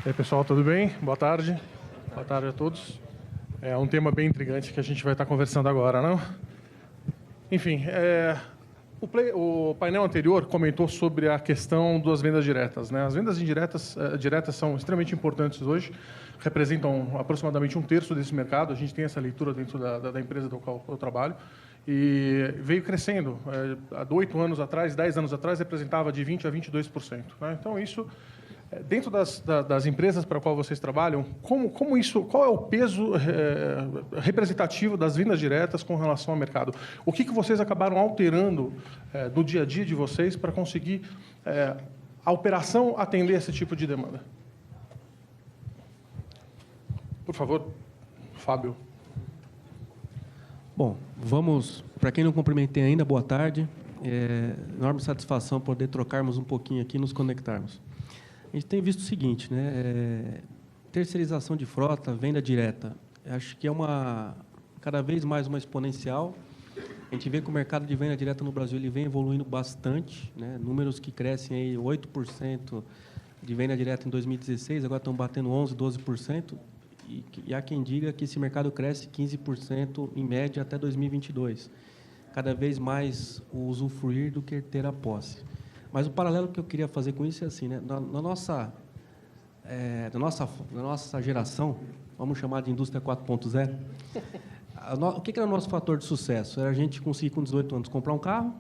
E aí, pessoal, tudo bem? Boa tarde. Boa tarde a todos. É um tema bem intrigante que a gente vai estar conversando agora, não? Enfim, o painel anterior comentou sobre a questão das vendas diretas, né? As vendas diretas são extremamente importantes hoje, representam aproximadamente 1/3 desse mercado. A gente tem essa leitura dentro da empresa do qual eu trabalho. E veio crescendo. Há 8 anos atrás, 10 anos atrás, representava de 20% a 22%. Né? Então, isso, dentro das empresas para as quais vocês trabalham, qual é o peso representativo das vendas diretas com relação ao mercado? O que vocês acabaram alterando no dia a dia de vocês para conseguir a operação atender esse tipo de demanda? Por favor, Fábio. Bom, vamos, para quem não cumprimentei ainda, boa tarde. Enorme satisfação poder trocarmos um pouquinho aqui e nos conectarmos. A gente tem visto o seguinte, né? Terceirização de frota, venda direta. Acho que é cada vez mais uma exponencial. A gente vê que o mercado de venda direta no Brasil ele vem evoluindo bastante, né? Números que crescem aí 8% de venda direta em 2016, agora estão batendo 11%, 12%. E há quem diga que esse mercado cresce 15% em média até 2022. Cada vez mais o usufruir do que ter a posse. Mas o paralelo que eu queria fazer com isso é assim, né? Na nossa geração, vamos chamar de indústria 4.0, o que era o nosso fator de sucesso? Era a gente conseguir, com 18 anos, comprar um carro.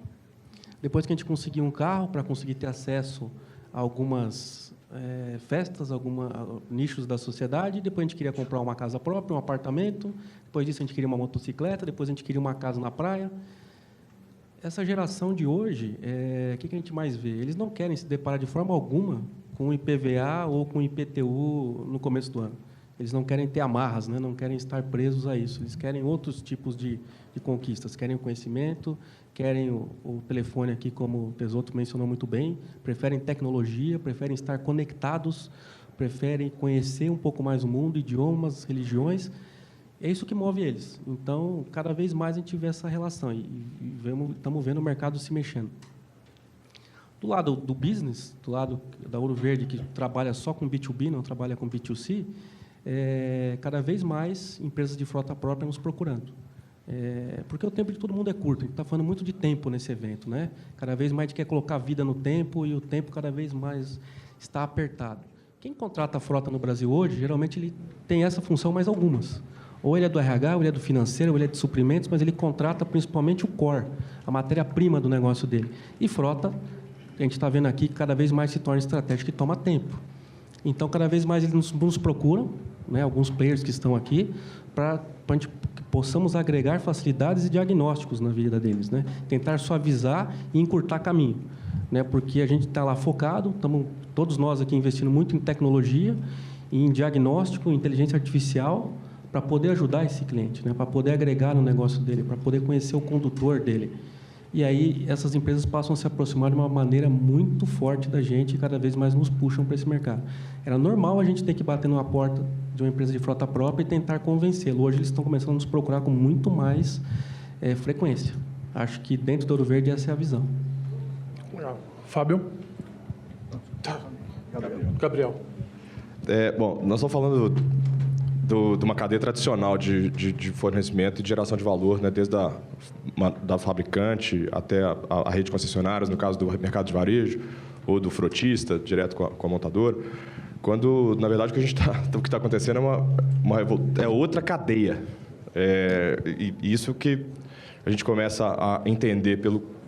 Depois que a gente conseguia um carro, para conseguir ter acesso a algumas festas, nichos da sociedade. Depois a gente queria comprar uma casa própria, um apartamento. Depois disso a gente queria uma motocicleta. Depois a gente queria uma casa na praia. Essa geração de hoje, o que a gente mais vê? Eles não querem se deparar de forma alguma com o IPVA ou com o IPTU no começo do ano. Eles não querem ter amarras, né? Não querem estar presos a isso. Eles querem outros tipos de conquistas. Querem o conhecimento, querem o telefone aqui, como o Tesoto mencionou muito bem, preferem tecnologia, preferem estar conectados, preferem conhecer um pouco mais o mundo, idiomas, religiões. É isso que move eles. Então, cada vez mais a gente vê essa relação e estamos vendo o mercado se mexendo. Do lado do business, do lado da Ouro Verde, que trabalha só com B2B, não trabalha com B2C, cada vez mais empresas de frota própria nos procurando. Porque o tempo de todo mundo é curto. A gente está falando muito de tempo nesse evento, né? Cada vez mais a gente quer colocar vida no tempo e o tempo cada vez mais está apertado. Quem contrata a frota no Brasil hoje, geralmente ele tem essa função mais algumas. Ou ele é do RH, ou ele é do financeiro, ou ele é de suprimentos, mas ele contrata principalmente o core, a matéria-prima do negócio dele. E frota, a gente está vendo aqui, que cada vez mais se torna estratégico e toma tempo. Então, cada vez mais eles nos procuram, né, alguns players que estão aqui, para a gente possamos agregar facilidades e diagnósticos na vida deles, né? Tentar suavizar e encurtar caminho, né? Porque a gente está lá focado, estamos todos nós aqui investindo muito em tecnologia, em diagnóstico, em inteligência artificial, para poder ajudar esse cliente, né? Para poder agregar no negócio dele, para poder conhecer o condutor dele. E aí essas empresas passam a se aproximar de uma maneira muito forte da gente e cada vez mais nos puxam para esse mercado. Era normal a gente ter que bater numa porta de uma empresa de frota própria e tentar convencê-lo. Hoje eles estão começando a nos procurar com muito mais frequência. Acho que dentro do Ouro Verde essa é a visão. Fábio? Gabriel. Bom, nós estamos falando de uma cadeia tradicional de fornecimento e de geração de valor, né, desde da fabricante até a rede de concessionárias, no caso do mercado de varejo, ou do frotista, direto com a montadora, quando, na verdade, o que está acontecendo é outra cadeia. E isso que a gente começa a entender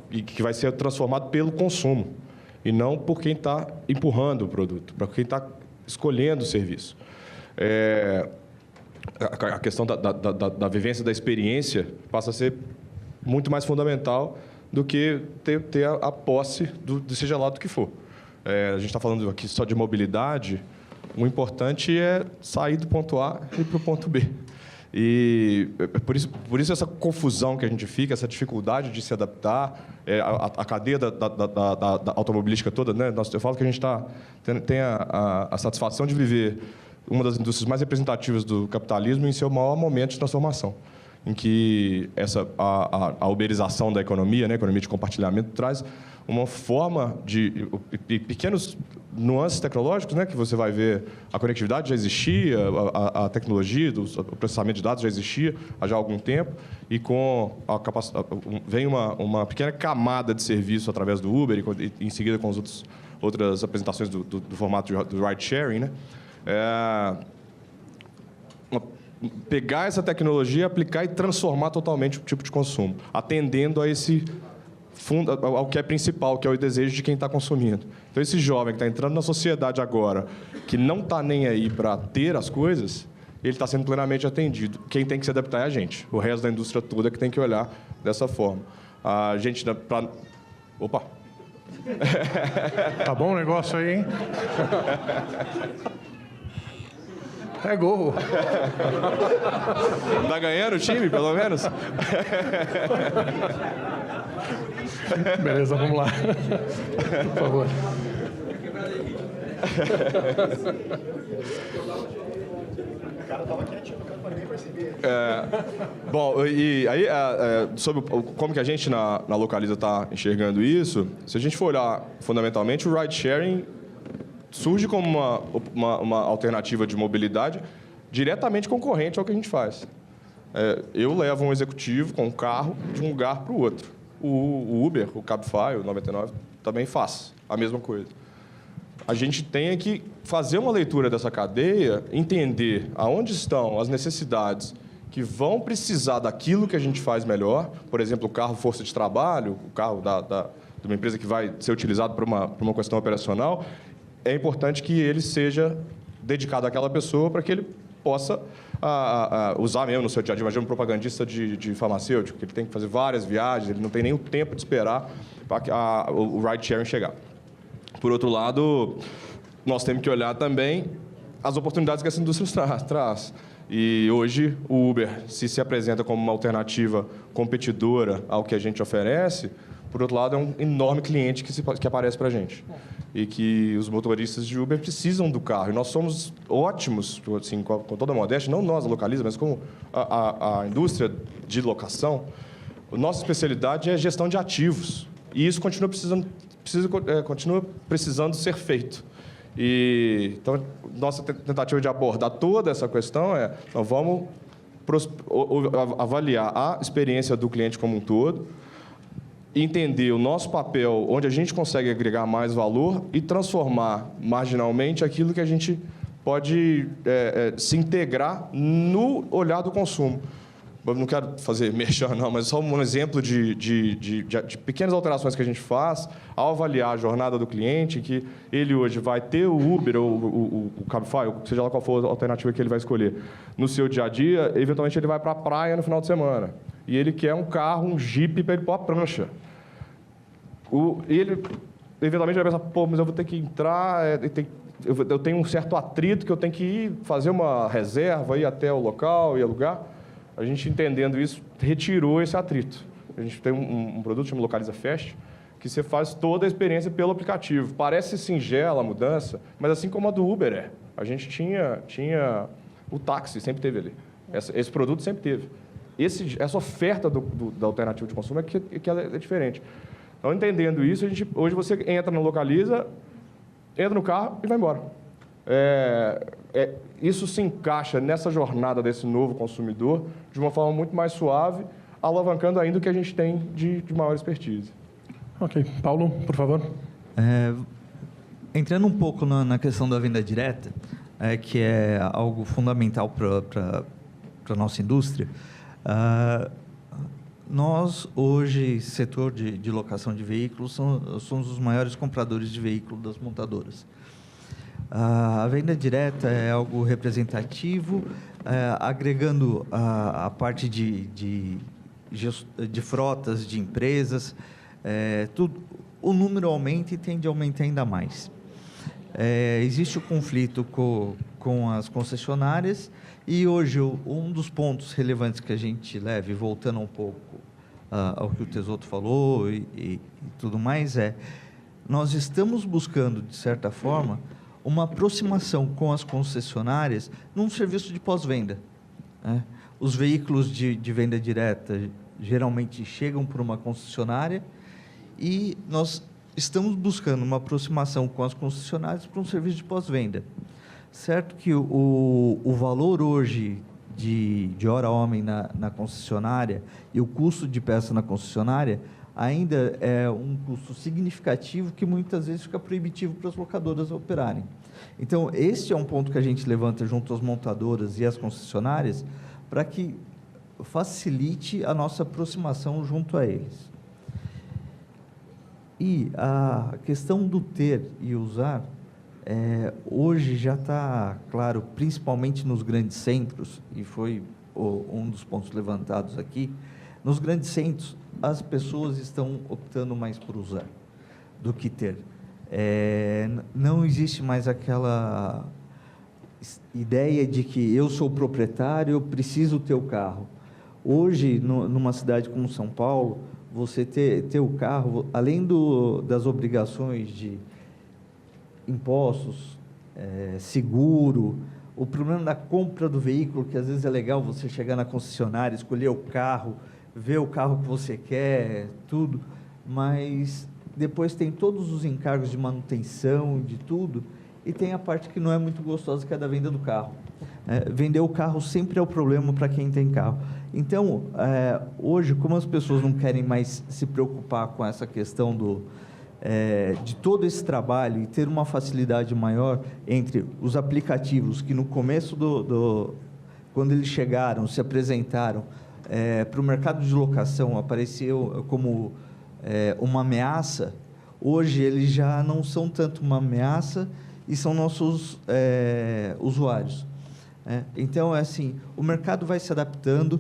e que vai ser transformado pelo consumo, e não por quem está empurrando o produto, para quem está escolhendo o serviço. A questão da vivência, da experiência, passa a ser muito mais fundamental do que ter a posse, seja lá do que for. A gente está falando aqui só de mobilidade, o importante é sair do ponto A e ir para o ponto B. E por isso essa confusão que a gente fica, essa dificuldade de se adaptar, a cadeia da automobilística toda, né? Eu falo que a gente tem a satisfação de viver uma das indústrias mais representativas do capitalismo em seu maior momento de transformação, em que a uberização da economia, né, a economia de compartilhamento, traz uma forma de pequenos nuances tecnológicos, né, que você vai ver, a conectividade já existia, a tecnologia, o processamento de dados já existia há já algum tempo, e com a capacidade, vem uma pequena camada de serviço através do Uber, e em seguida com as outras apresentações do formato do ride-sharing, né? Pegar essa tecnologia, aplicar e transformar totalmente o tipo de consumo, atendendo a ao que é principal, que é o desejo de quem está consumindo. Então, esse jovem que está entrando na sociedade agora, que não está nem aí para ter as coisas, ele está sendo plenamente atendido. Quem tem que se adaptar é a gente. O resto da indústria toda que tem que olhar dessa forma. A gente... Opa! Tá bom o negócio aí, hein? É gol. Tá ganhando o time, pelo menos? Beleza, vamos lá. Por favor. O cara tava quietinho, o cara não nem perceber. Bom, e aí, sobre como que a gente na Localiza está enxergando isso, se a gente for olhar fundamentalmente, o ride-sharing surge como uma alternativa de mobilidade diretamente concorrente ao que a gente faz. Eu levo um executivo com um carro de um lugar para o outro. O Uber, o Cabify, o 99, também faz a mesma coisa. A gente tem que fazer uma leitura dessa cadeia, entender aonde estão as necessidades que vão precisar daquilo que a gente faz melhor. Por exemplo, o carro força de trabalho, o carro de uma empresa que vai ser utilizado para uma questão operacional. É importante que ele seja dedicado àquela pessoa para que ele possa usar mesmo no seu dia a dia. Imagina um propagandista de farmacêutico, que ele tem que fazer várias viagens, ele não tem nem o tempo de esperar para o ride-sharing chegar. Por outro lado, nós temos que olhar também as oportunidades que essa indústria traz. E hoje o Uber se apresenta como uma alternativa competidora ao que a gente oferece. Por outro lado, é um enorme cliente que aparece para a gente. E que os motoristas de Uber precisam do carro. E nós somos ótimos, assim, com toda a modéstia, não nós a Localiza, mas como a indústria de locação. A nossa especialidade é gestão de ativos. E isso continua precisando ser feito. Então, nossa tentativa de abordar toda essa questão nós vamos avaliar a experiência do cliente como um todo, entender o nosso papel, onde a gente consegue agregar mais valor e transformar marginalmente aquilo que a gente pode se integrar no olhar do consumo. Eu não quero fazer merchan, não, mas só um exemplo de pequenas alterações que a gente faz ao avaliar a jornada do cliente, que ele hoje vai ter o Uber ou o Cabify, seja lá qual for a alternativa que ele vai escolher, no seu dia a dia, eventualmente ele vai para a praia no final de semana. E ele quer um carro, um Jeep para ele pôr a prancha. Ele eventualmente vai pensar, mas eu vou ter que entrar, eu tenho um certo atrito que eu tenho que ir fazer uma reserva, ir até o local e alugar. A gente, entendendo isso, retirou esse atrito. A gente tem um produto chamado Localiza Fast, que você faz toda a experiência pelo aplicativo. Parece singela a mudança, mas assim como a do Uber é. A gente tinha o táxi, sempre teve ali. Esse produto sempre teve. Essa oferta da alternativa de consumo que ela é diferente. Então, entendendo isso, hoje você entra no Localiza, entra no carro e vai embora. Isso se encaixa nessa jornada desse novo consumidor de uma forma muito mais suave, alavancando ainda o que a gente tem de maior expertise. Ok. Paulo, por favor. Entrando um pouco na questão da venda direta, que é algo fundamental para a nossa indústria, nós, hoje, setor de locação de veículos, somos os maiores compradores de veículos das montadoras. A venda direta é algo representativo, agregando a parte de frotas, de empresas, o número aumenta e tende a aumentar ainda mais. Existe o conflito com as concessionárias e hoje um dos pontos relevantes que a gente leva, e voltando um pouco ao que o Tesoto falou e tudo mais, nós estamos buscando, de certa forma, uma aproximação com as concessionárias num serviço de pós-venda. Os veículos de venda direta geralmente chegam por uma concessionária e nós estamos buscando uma aproximação com as concessionárias para um serviço de pós-venda. Certo que o valor hoje de hora homem na concessionária e o custo de peça na concessionária ainda é um custo significativo que muitas vezes fica proibitivo para as locadoras operarem. Então, este é um ponto que a gente levanta junto às montadoras e às concessionárias para que facilite a nossa aproximação junto a eles. E a questão do ter e usar, hoje já está claro, principalmente nos grandes centros, e foi um dos pontos levantados aqui, nos grandes centros as pessoas estão optando mais por usar do que ter. Não existe mais aquela ideia de que eu sou proprietário, eu preciso ter o carro. Hoje, numa cidade como São Paulo, você ter o carro, além das obrigações de impostos, seguro, o problema da compra do veículo, que às vezes é legal você chegar na concessionária, escolher o carro, ver o carro que você quer, tudo, mas depois tem todos os encargos de manutenção, de tudo, e tem a parte que não é muito gostosa, que é da venda do carro. Vender o carro sempre é o problema para quem tem carro. Então, hoje, como as pessoas não querem mais se preocupar com essa questão de todo esse trabalho e ter uma facilidade maior entre os aplicativos que no começo quando eles chegaram, se apresentaram para o mercado de locação, apareceu como uma ameaça, hoje eles já não são tanto uma ameaça e são nossos usuários. Então, assim, o mercado vai se adaptando,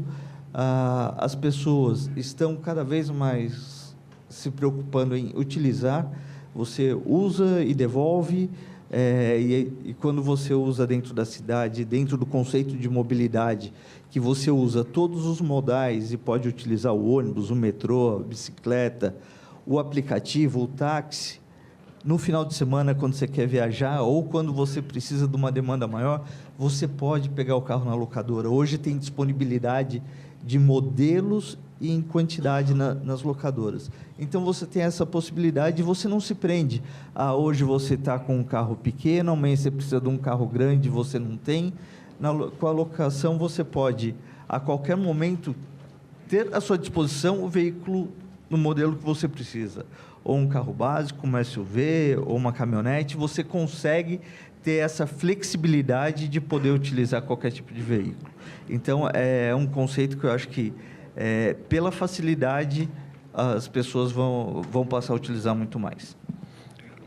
as pessoas estão cada vez mais se preocupando em utilizar, você usa e devolve, e quando você usa dentro da cidade, dentro do conceito de mobilidade, que você usa todos os modais e pode utilizar o ônibus, o metrô, a bicicleta, o aplicativo, o táxi, no final de semana, quando você quer viajar ou quando você precisa de uma demanda maior, você pode pegar o carro na locadora. Hoje tem disponibilidade de modelos e em quantidade nas locadoras. Então, você tem essa possibilidade e você não se prende. Hoje você está com um carro pequeno, amanhã você precisa de um carro grande, você não tem. Com a locação, você pode, a qualquer momento, ter à sua disposição o veículo no modelo que você precisa. Ou um carro básico, uma SUV, ou uma caminhonete, você consegue ter essa flexibilidade de poder utilizar qualquer tipo de veículo. Então, é um conceito que eu acho que, pela facilidade, as pessoas vão passar a utilizar muito mais.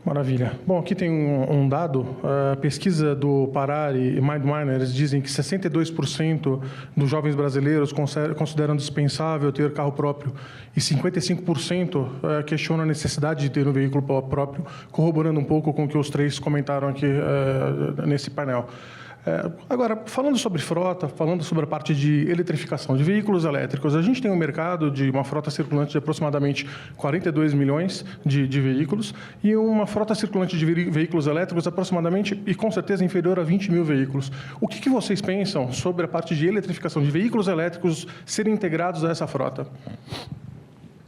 Maravilha. Bom, aqui tem um dado, a pesquisa do Parar e MindMiners dizem que 62% dos jovens brasileiros consideram dispensável ter carro próprio e 55% questionam a necessidade de ter um veículo próprio, corroborando um pouco com o que os três comentaram aqui nesse painel. Agora, falando sobre frota, falando sobre a parte de eletrificação de veículos elétricos, a gente tem um mercado de uma frota circulante de aproximadamente 42 milhões de veículos e uma frota circulante de veículos elétricos aproximadamente e com certeza inferior a 20 mil veículos. O que vocês pensam sobre a parte de eletrificação de veículos elétricos serem integrados a essa frota?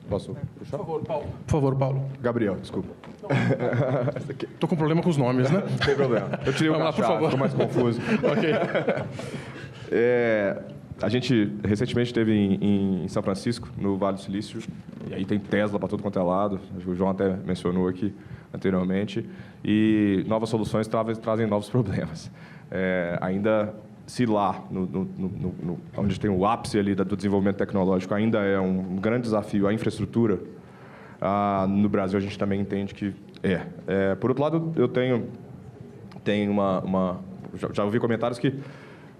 Posso puxar? Por favor, Paulo. Gabriel, desculpa. Estou com problema com os nomes, né? Não tem problema. Eu tirei o crachá, ficou mais confuso. Ok. A gente recentemente esteve em São Francisco, no Vale do Silício, e aí tem Tesla para todo quanto é lado, acho que o João até mencionou aqui anteriormente, e novas soluções trazem novos problemas. Ainda se lá, onde tem o ápice ali do desenvolvimento tecnológico, ainda é um grande desafio a infraestrutura, no Brasil a gente também entende que Por outro lado, eu tenho já ouvi comentários que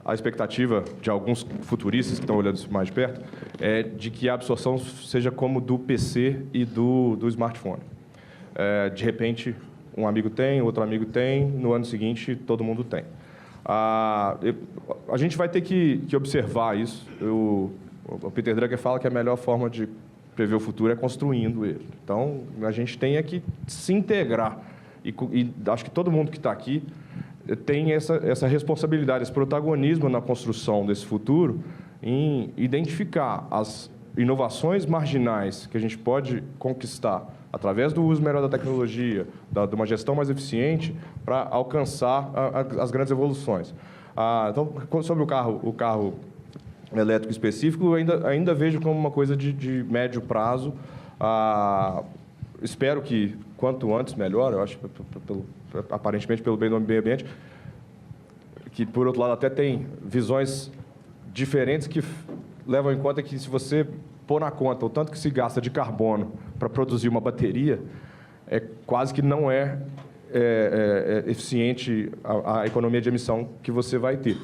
a expectativa de alguns futuristas que estão olhando isso mais de perto é de que a absorção seja como do PC e do smartphone. De repente, um amigo tem, outro amigo tem, no ano seguinte todo mundo tem. A gente vai ter que observar isso. O Peter Drucker fala que a melhor forma de prever o futuro é construindo ele. Então, a gente tem que se integrar. E acho que todo mundo que está aqui tem essa responsabilidade, esse protagonismo na construção desse futuro, em identificar as inovações marginais que a gente pode conquistar através do uso melhor da tecnologia, de uma gestão mais eficiente, para alcançar as grandes evoluções. Então, sobre o carro elétrico específico, eu ainda vejo como uma coisa de médio prazo. Espero que, quanto antes, melhor, eu acho, aparentemente pelo bem do meio ambiente, que, por outro lado, até tem visões diferentes que levam em conta que, se você pôr na conta o tanto que se gasta de carbono para produzir uma bateria, quase que não é eficiente a economia de emissão que você vai ter.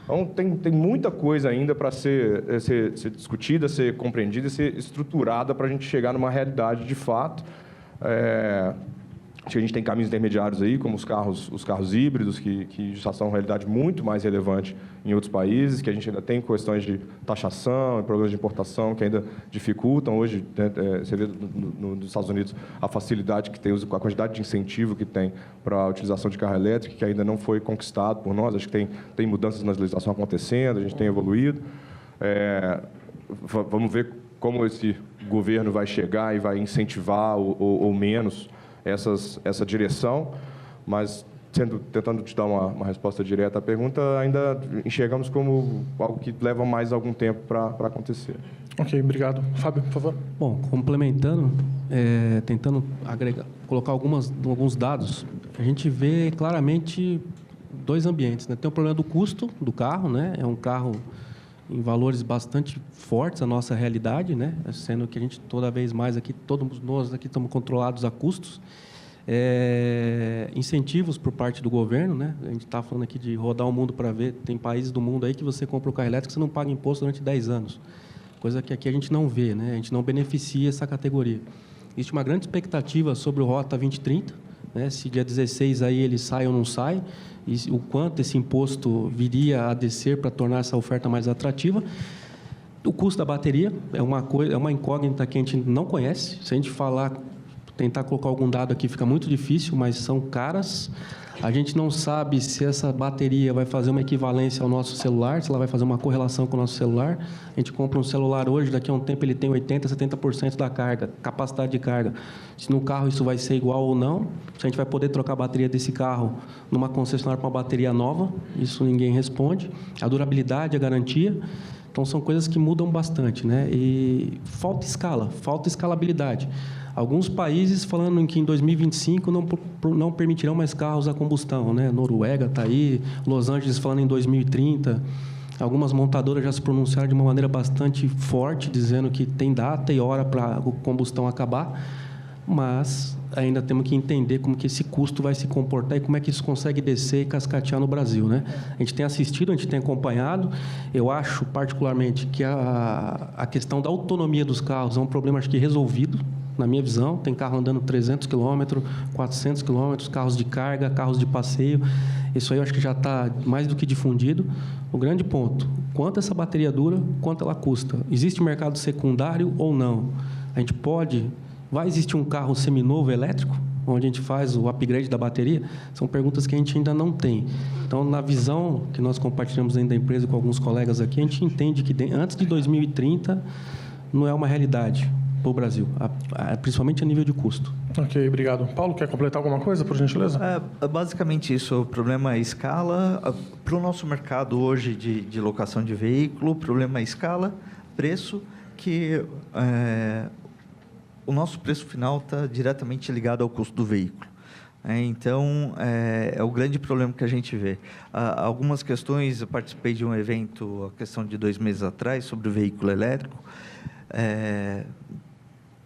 Então, tem muita coisa ainda para ser discutida, ser compreendida e ser estruturada para a gente chegar numa realidade de fato. Acho que a gente tem caminhos intermediários aí, como os carros híbridos, que já são uma realidade muito mais relevante em outros países, que a gente ainda tem questões de taxação e problemas de importação que ainda dificultam. Hoje, você vê nos Estados Unidos a facilidade que tem, a quantidade de incentivo que tem para a utilização de carro elétrico, que ainda não foi conquistado por nós. Acho que tem mudanças na legislação acontecendo, a gente tem evoluído. Vamos ver como esse governo vai chegar e vai incentivar ou menos essa direção, mas tentando te dar uma resposta direta à pergunta, ainda enxergamos como algo que leva mais algum tempo para acontecer. Ok, obrigado. Fábio, por favor. Bom, complementando, tentando colocar alguns dados, a gente vê claramente dois ambientes, né? Tem o problema do custo do carro, né? É um carro em valores bastante fortes a nossa realidade, né? Sendo que a gente toda vez mais aqui, todos nós aqui estamos controlados a custos. Incentivos por parte do governo, né? A gente está falando aqui de rodar o mundo para ver, tem países do mundo aí que você compra o carro elétrico e você não paga imposto durante 10 anos, coisa que aqui a gente não vê, né? A gente não beneficia essa categoria. Existe uma grande expectativa sobre o Rota 2030, né? Se dia 16 aí ele sai ou não sai, e o quanto esse imposto viria a descer para tornar essa oferta mais atrativa. O custo da bateria é uma incógnita que a gente não conhece. Se a gente tentar colocar algum dado aqui fica muito difícil, mas são caras. A gente não sabe se essa bateria vai fazer uma equivalência ao nosso celular, se ela vai fazer uma correlação com o nosso celular. A gente compra um celular hoje, daqui a um tempo ele tem 80%, 70% da carga, capacidade de carga. Se no carro isso vai ser igual ou não, se a gente vai poder trocar a bateria desse carro numa concessionária para uma bateria nova, isso ninguém responde. A durabilidade, a garantia. Então, são coisas que mudam bastante, né? E falta escala, falta escalabilidade. Alguns países falando em que em 2025 não permitirão mais carros a combustão, né? Noruega está aí, Los Angeles falando em 2030. Algumas montadoras já se pronunciaram de uma maneira bastante forte, dizendo que tem data e hora para a combustão acabar, mas ainda temos que entender como que esse custo vai se comportar e como é que isso consegue descer e cascatear no Brasil, né? A gente tem assistido, a gente tem acompanhado. Eu acho, particularmente, que a questão da autonomia dos carros é um problema, acho que, resolvido, na minha visão. Tem carro andando 300 km, 400 km, carros de carga, carros de passeio. Isso aí eu acho que já está mais do que difundido. O grande ponto, quanto essa bateria dura, quanto ela custa? Existe mercado secundário ou não? A gente vai existir um carro seminovo elétrico, onde a gente faz o upgrade da bateria? São perguntas que a gente ainda não tem. Então, na visão que nós compartilhamos dentro da empresa com alguns colegas aqui, a gente entende que antes de 2030 não é uma realidade para o Brasil, principalmente a nível de custo. Ok, obrigado. Paulo, quer completar alguma coisa, por gentileza? Basicamente isso, o problema é escala. Para o nosso mercado hoje de locação de veículo, o problema é escala, preço, que o nosso preço final está diretamente ligado ao custo do veículo. Então, é o grande problema que a gente vê. Algumas questões, eu participei de um evento, a questão de 2 meses atrás, sobre o veículo elétrico.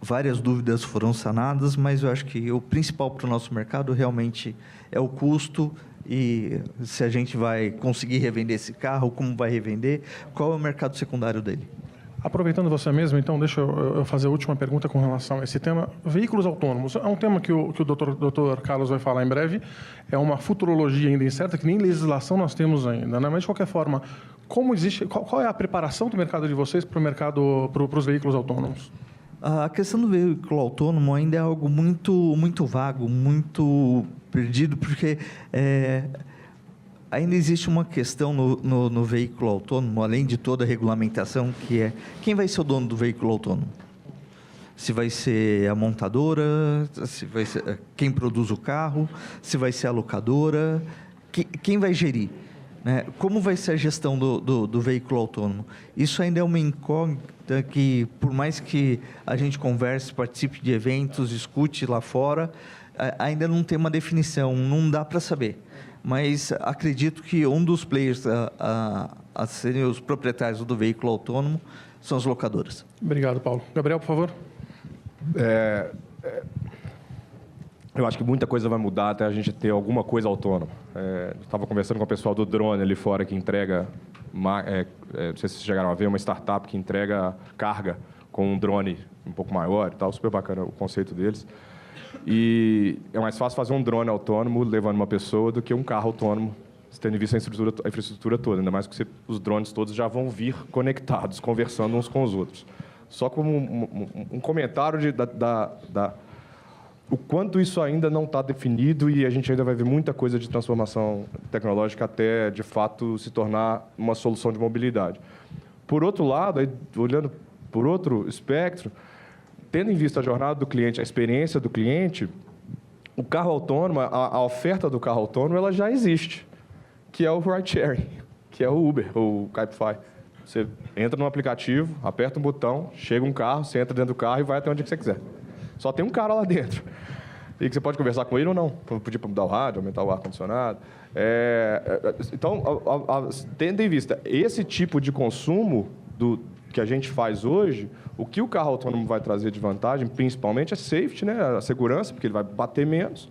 Várias dúvidas foram sanadas, mas eu acho que o principal para o nosso mercado realmente é o custo e se a gente vai conseguir revender esse carro, como vai revender, qual é o mercado secundário dele. Aproveitando você mesmo, então, deixa eu fazer a última pergunta com relação a esse tema. Veículos autônomos é um tema que o doutor Carlos vai falar em breve. É uma futurologia ainda incerta, que nem legislação nós temos ainda, né? Mas, de qualquer forma, qual é a preparação do mercado de vocês para os veículos autônomos? A questão do veículo autônomo ainda é algo muito, muito vago, muito perdido, porque ainda existe uma questão no veículo autônomo, além de toda a regulamentação, que é quem vai ser o dono do veículo autônomo? Se vai ser a montadora, se vai ser quem produz o carro, se vai ser a locadora, quem vai gerir? Né? Como vai ser a gestão do veículo autônomo? Isso ainda é uma incógnita que, por mais que a gente converse, participe de eventos, escute lá fora, ainda não tem uma definição, não dá para saber. Mas acredito que um dos players a serem os proprietários do veículo autônomo são as locadoras. Obrigado, Paulo. Gabriel, por favor. Eu acho que muita coisa vai mudar até a gente ter alguma coisa autônoma. Estava conversando com o pessoal do drone ali fora que entrega, não sei se vocês chegaram a ver, uma startup que entrega carga com um drone um pouco maior e tal, super bacana o conceito deles. E é mais fácil fazer um drone autônomo levando uma pessoa do que um carro autônomo, tendo em vista a infraestrutura toda, ainda mais que os drones todos já vão vir conectados, conversando uns com os outros. Só como um comentário o quanto isso ainda não está definido e a gente ainda vai ver muita coisa de transformação tecnológica até, de fato, se tornar uma solução de mobilidade. Por outro lado, aí, olhando por outro espectro, tendo em vista a jornada do cliente, a experiência do cliente, o carro autônomo, a oferta do carro autônomo, ela já existe, que é o ride-sharing, que é o Uber, ou o Cabify. Você entra no aplicativo, aperta um botão, chega um carro, você entra dentro do carro e vai até onde você quiser. Só tem um cara lá dentro. E que você pode conversar com ele ou não. Pedir para mudar o rádio, aumentar o ar-condicionado. Então, tendo em vista esse tipo de consumo que a gente faz hoje, o que o carro autônomo vai trazer de vantagem, principalmente, é safety, né? A segurança, porque ele vai bater menos,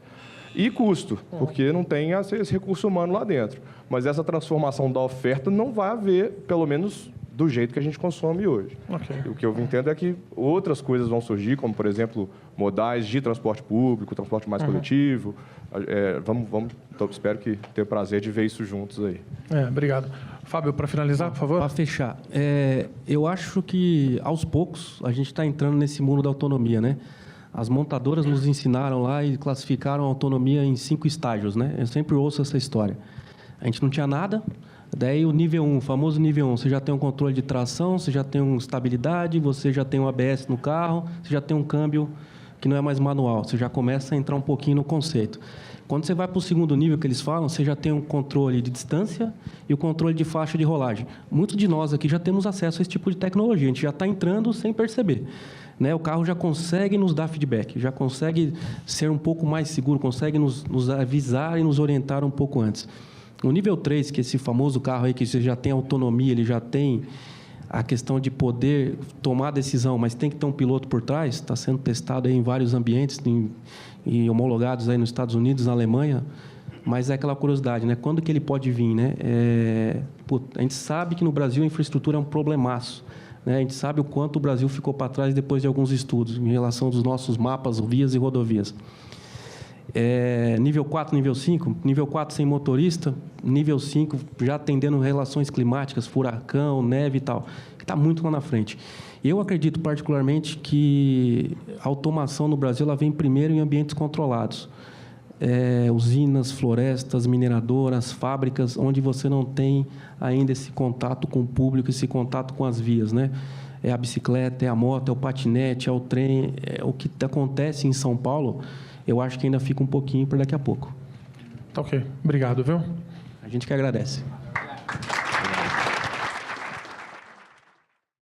e custo, porque não tem esse recurso humano lá dentro. Mas essa transformação da oferta não vai haver, pelo menos do jeito que a gente consome hoje. Okay. O que eu entendo é que outras coisas vão surgir, como, por exemplo, modais de transporte público, transporte mais coletivo. Então, espero que tenha o prazer de ver isso juntos aí. Obrigado. Fábio, para finalizar, por favor. Para fechar, eu acho que, aos poucos, a gente está entrando nesse mundo da autonomia, né? As montadoras nos ensinaram lá e classificaram a autonomia em 5 estágios, né? Eu sempre ouço essa história. A gente não tinha nada, daí o nível 1, o famoso nível 1, você já tem um controle de tração, você já tem uma estabilidade, você já tem um ABS no carro, você já tem um câmbio que não é mais manual, você já começa a entrar um pouquinho no conceito. Quando você vai para o segundo nível que eles falam, você já tem um controle de distância e o controle de faixa de rolagem. Muitos de nós aqui já temos acesso a esse tipo de tecnologia, a gente já está entrando sem perceber. Né? O carro já consegue nos dar feedback, já consegue ser um pouco mais seguro, consegue nos avisar e nos orientar um pouco antes. O nível 3, que é esse famoso carro aí que você já tem autonomia, ele já tem a questão de poder tomar a decisão, mas tem que ter um piloto por trás, está sendo testado aí em vários ambientes e homologados aí nos Estados Unidos, na Alemanha, mas é aquela curiosidade, né? Quando que ele pode vir, né? A gente sabe que no Brasil a infraestrutura é um problemaço, né? A gente sabe o quanto o Brasil ficou para trás depois de alguns estudos em relação dos nossos mapas, vias e rodovias. Nível 4, nível 5, nível 4 sem motorista, nível 5 já atendendo relações climáticas, furacão, neve e tal, que está muito lá na frente. Eu acredito particularmente que a automação no Brasil ela vem primeiro em ambientes controlados. Usinas, florestas, mineradoras, fábricas, onde você não tem ainda esse contato com o público, esse contato com as vias, né? É a bicicleta, é a moto, é o patinete, é o trem, é o que acontece em São Paulo. Eu acho que ainda fica um pouquinho para daqui a pouco. Tá ok. Obrigado, viu? A gente que agradece.